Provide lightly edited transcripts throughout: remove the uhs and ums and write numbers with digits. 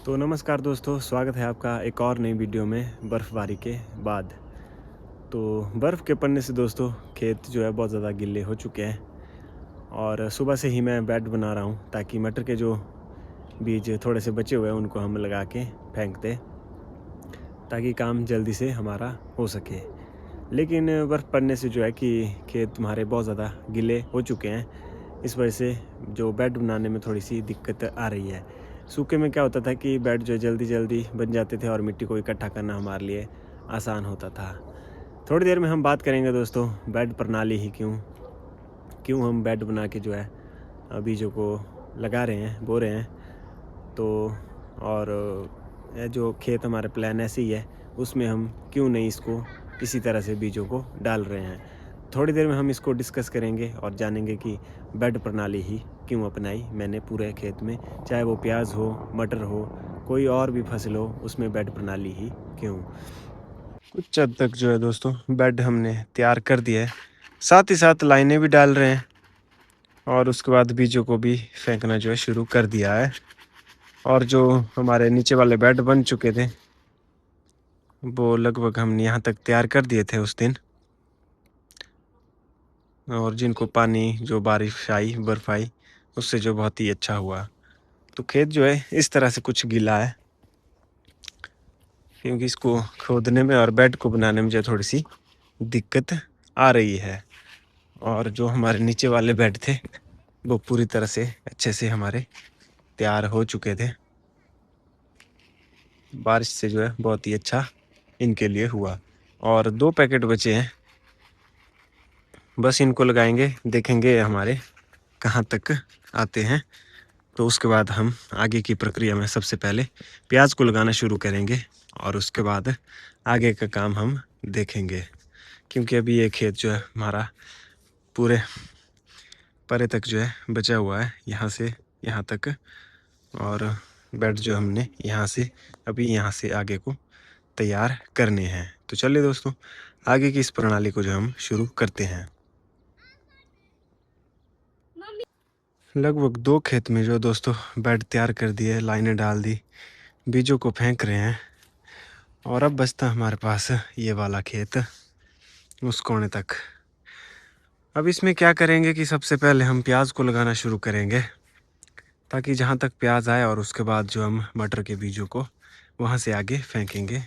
तो नमस्कार दोस्तों, स्वागत है आपका एक और नई वीडियो में बर्फ़बारी के बाद। तो बर्फ़ के पड़ने से दोस्तों खेत जो है बहुत ज़्यादा गिले हो चुके हैं और सुबह से ही मैं बेड बना रहा हूँ ताकि मटर के जो बीज थोड़े से बचे हुए हैं उनको हम लगा के फेंक दें ताकि काम जल्दी से हमारा हो सके। लेकिन बर्फ़ पड़ने से जो है कि खेत हमारे बहुत ज़्यादा गीले हो चुके हैं। इस वजह से जो बेड बनाने में थोड़ी-सी दिक्कत आ रही है। सूखे में क्या होता था कि बेड जो है जल्दी-जल्दी बन जाते थे और मिट्टी को इकट्ठा करना हमारे लिए आसान होता था। थोड़ी देर में हम बात करेंगे दोस्तों बेड प्रणाली ही क्यों क्यों हम बेड बना के जो है बीजों को लगा रहे हैं, बो रहे हैं। तो और ये जो खेत हमारा प्लान ऐसे ही है, उसमें हम क्यों नहीं इसको इसी तरह से बीजों को डाल रहे हैं। थोड़ी देर में हम इसको डिस्कस करेंगे और जानेंगे कि बेड प्रणाली ही क्यों अपनाई मैंने पूरे खेत में, चाहे वो प्याज हो, मटर हो, कोई और भी फसल हो, उसमें बेड प्रणाली ही क्यों। कुछ हद तक जो है दोस्तों बेड हमने तैयार कर दिया है, साथ ही साथ लाइनें भी डाल रहे हैं और उसके बाद बीजों को भी फेंकना जो है शुरू कर दिया है। और जो हमारे नीचे वाले बेड बन चुके थे, वो लगभग हमने यहाँ तक तैयार कर दिए थे उस दिन, और जिनको पानी जो बारिश आई, बर्फ़ आई, उससे जो बहुत ही अच्छा हुआ। तो खेत जो है इस तरह से कुछ गीला है, क्योंकि इसको खोदने में और बेड को बनाने में जो थोड़ी-सी दिक्कत आ रही है। और जो हमारे नीचे वाले बेड थे, वो पूरी तरह से अच्छे से हमारे तैयार हो चुके थे। बारिश से जो है बहुत ही अच्छा इनके लिए हुआ और 2 पैकेट बचे हैं। बस इनको लगाएँगे, देखेंगे हमारे कहाँ तक आते हैं। तो उसके बाद हम आगे की प्रक्रिया में सबसे पहले प्याज को लगाना शुरू करेंगे और उसके बाद आगे का काम हम देखेंगे। क्योंकि अभी ये खेत जो है हमारा पूरे परे तक जो है बचा हुआ है, यहाँ से यहाँ तक, और बेड जो हमने यहाँ से आगे को तैयार करने हैं। तो चलिए दोस्तों, आगे की इस प्रणाली को जो हम शुरू करते हैं। लगभग 2 खेत में जो दोस्तों बेड तैयार कर दिए, लाइनें डाल दी, बीजों को फेंक रहे हैं और अब बचता हमारे पास ये वाला खेत उस कोने तक। अब इसमें क्या करेंगे कि सबसे पहले हम प्याज को लगाना शुरू करेंगे ताकि जहाँ तक प्याज आए, और उसके बाद जो हम मटर के बीजों को वहाँ से आगे फेंकेंगे।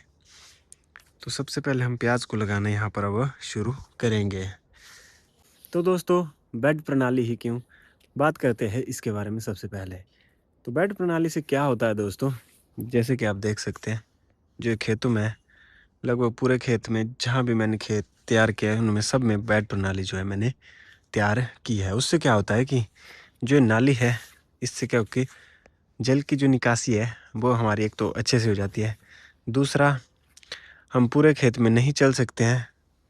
तो सबसे पहले हम प्याज को लगाना यहाँ पर अब शुरू करेंगे। तो दोस्तों बेड प्रणाली ही क्यों, बात करते हैं इसके बारे में सबसे पहले। तो बेड प्रणाली से क्या होता है दोस्तों, जैसे कि आप देख सकते हैं जो खेतों में लगभग पूरे खेत में जहाँ भी मैंने खेत तैयार किया है उनमें सब में बेड प्रणाली जो है मैंने तैयार की है। उससे क्या होता है कि जो नाली है, इससे क्या हो कि जल की जो निकासी है वो हमारी एक तो अच्छे से हो जाती है। दूसरा, हम पूरे खेत में नहीं चल सकते हैं,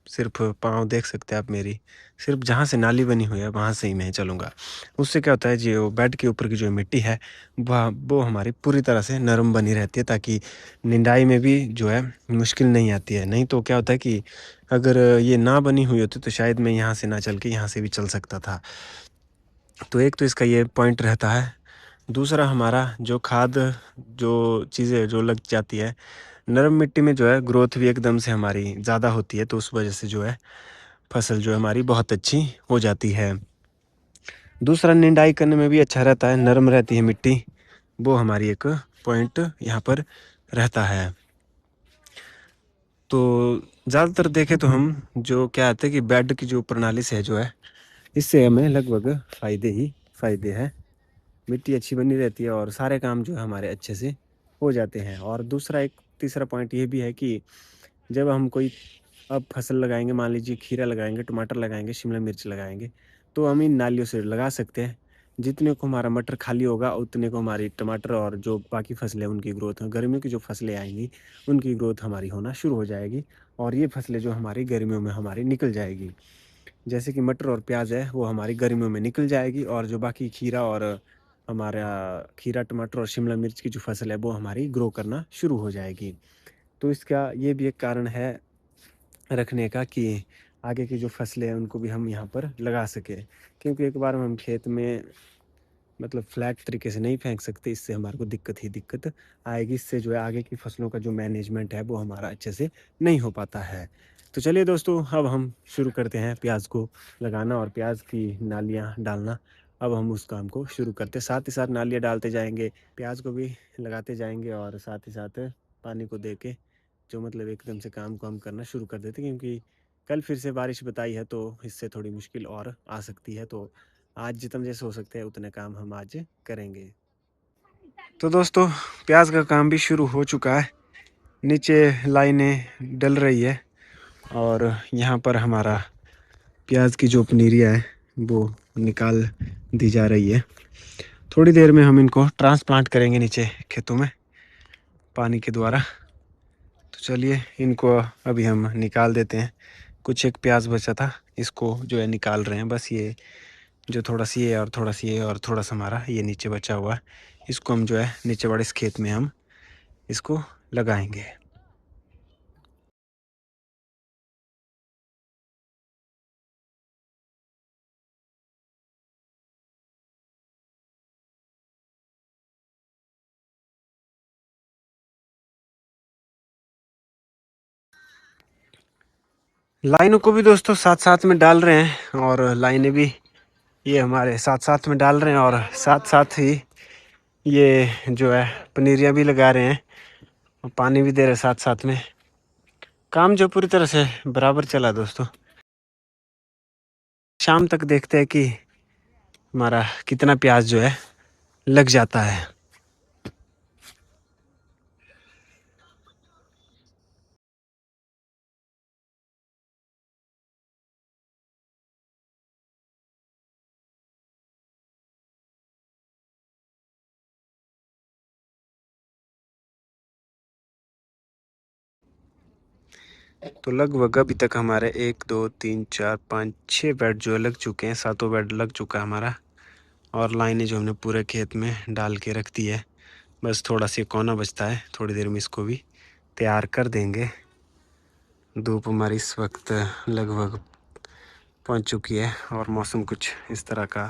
सिर्फ पाँव देख सकते हैं आप मेरी, सिर्फ जहाँ से नाली बनी हुई है वहाँ से ही मैं चलूँगा। उससे क्या होता है, जो बेड के ऊपर की जो मिट्टी है वो हमारी पूरी तरह से नरम बनी रहती है ताकि निंदाई में भी जो है मुश्किल नहीं आती है। नहीं तो क्या होता है कि अगर ये ना बनी हुई होती तो शायद मैं यहाँ से ना चल के यहाँ से भी चल सकता था। तो एक तो इसका ये पॉइंट रहता है। दूसरा, हमारा जो खाद, जो चीज़ें जो लग जाती है नरम मिट्टी में, जो है ग्रोथ भी एकदम से हमारी ज़्यादा होती है, तो उस वजह से जो है फसल जो है हमारी बहुत अच्छी हो जाती है। दूसरा, निंदाई करने में भी अच्छा रहता है, नरम रहती है मिट्टी, वो हमारी एक पॉइंट यहाँ पर रहता है। तो ज़्यादातर देखें तो हम जो क्या आते हैं कि बेड की जो प्रणाली से है जो है, इससे हमें लगभग फ़ायदे ही फ़ायदे हैं। मिट्टी अच्छी बनी रहती है और सारे काम जो है हमारे अच्छे से हो जाते हैं। और दूसरा, एक तीसरा पॉइंट ये भी है कि जब हम कोई अब फसल लगाएँगे, मान लीजिए खीरा लगाएँगे, टमाटर लगाएँगे, शिमला मिर्च लगाएँगे, तो हम इन नालियों से लगा सकते हैं। जितने को हमारा मटर खाली होगा, उतने को हमारी टमाटर और जो बाकी फसलें हैं, उनकी ग्रोथ, गर्मियों की जो फसलें आएँगी, उनकी ग्रोथ हमारी होना शुरू हो जाएगी और ये फसलें जो हमारी गर्मियों में हमारी निकल जाएगी। जैसे कि मटर और प्याज़ है, वो हमारी गर्मियों में निकल जाएगी और जो बाकी खीरा और हमारा खीरा, टमाटर और शिमला मिर्च की जो फसल है, वो हमारी ग्रो करना शुरू हो जाएगी। तो इसका ये भी एक कारण है रखने का कि आगे की जो फसलें हैं उनको भी हम यहाँ पर लगा सकें। क्योंकि एक बार हम खेत में मतलब फ्लैट तरीके से नहीं फेंक सकते, इससे हमारे को दिक्कत ही दिक्कत आएगी। इससे जो है आगे की फसलों का जो मैनेजमेंट है वो हमारा अच्छे से नहीं हो पाता है। तो चलिए दोस्तों, अब हम शुरू करते हैं प्याज को लगाना और प्याज की नालियाँ डालना। अब हम उस काम को शुरू करते हैं, साथ ही साथ नालियाँ डालते जाएंगे, प्याज को भी लगाते जाएंगे और साथ ही साथ पानी को दे के जो मतलब एकदम से काम को हम करना शुरू कर देते, क्योंकि कल फिर से बारिश बताई है तो इससे थोड़ी मुश्किल और आ सकती है। तो आज जितना जैसे हो सकते हैं उतने काम हम आज करेंगे। तो दोस्तों, प्याज का काम भी शुरू हो चुका है, नीचे लाइनें डल रही है और यहाँ पर हमारा प्याज की जो पनीरियाँ है वो निकाल दी जा रही है। थोड़ी देर में हम इनको ट्रांसप्लांट करेंगे नीचे खेतों में पानी के द्वारा। तो चलिए इनको अभी हम निकाल देते हैं। कुछ एक प्याज बचा था, इसको जो है निकाल रहे हैं। बस ये जो थोड़ा सी है और थोड़ा सी है और थोड़ा सा हमारा ये नीचे बचा हुआ है, इसको हम जो है नीचे वाले इस खेत में हम इसको लगाएंगे। लाइनों को भी दोस्तों साथ साथ में डाल रहे हैं और लाइनें भी ये हमारे साथ साथ में डाल रहे हैं और साथ साथ ही ये जो है पनीरियाँ भी लगा रहे हैं और पानी भी दे रहे हैं साथ साथ में। काम जो पूरी तरह से बराबर चला दोस्तों। शाम तक देखते हैं कि हमारा कितना प्याज जो है लग जाता है। तो लगभग अभी तक हमारे 1 2 3 4 5 6 बेड जो है लग चुके हैं, सातों बेड लग चुका है हमारा। और लाइनें जो हमने पूरे खेत में डाल के रख दी है, बस थोड़ा सा कोना बचता है, थोड़ी देर में इसको भी तैयार कर देंगे। धूप हमारी इस वक्त लगभग पहुंच चुकी है और मौसम कुछ इस तरह का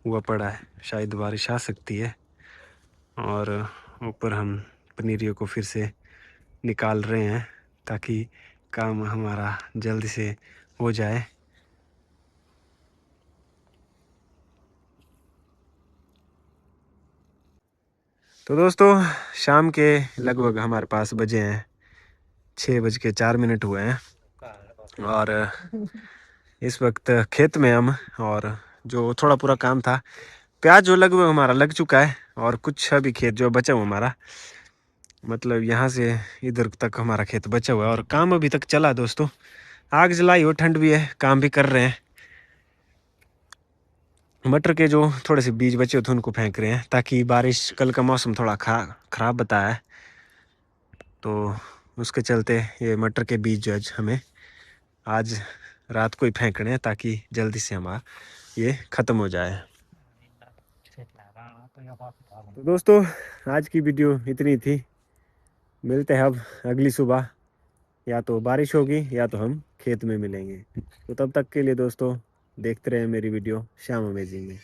हुआ पड़ा है, शायद बारिश आ सकती है। और ऊपर हम पनीरियों को फिर से निकाल रहे हैं ताकि काम हमारा जल्दी से हो जाए। तो दोस्तों, शाम के लगभग हमारे पास बजे हैं 6:04 हुए हैं और इस वक्त खेत में हम, और जो थोड़ा पूरा काम था, प्याज जो लगभग हमारा लग चुका है और कुछ अभी खेत जो बचा हुआ हमारा, मतलब यहाँ से इधर तक हमारा खेत बचा हुआ है और काम अभी तक चला दोस्तों। आग जलाई हो, ठंड भी है, काम भी कर रहे हैं। मटर के जो थोड़े से बीज बचे थे उनको फेंक रहे हैं ताकि बारिश, कल का मौसम थोड़ा खराब बताया है तो उसके चलते ये मटर के बीज जो है हमें आज रात को ही फेंकने हैं ताकि जल्दी से हमारा ये ख़त्म हो जाए। तो दोस्तों, आज की वीडियो इतनी थी। मिलते हैं अब अगली सुबह, या तो बारिश होगी या तो हम खेत में मिलेंगे। तो तब तक के लिए दोस्तों देखते रहें मेरी वीडियो श्याम अमेजिंग में।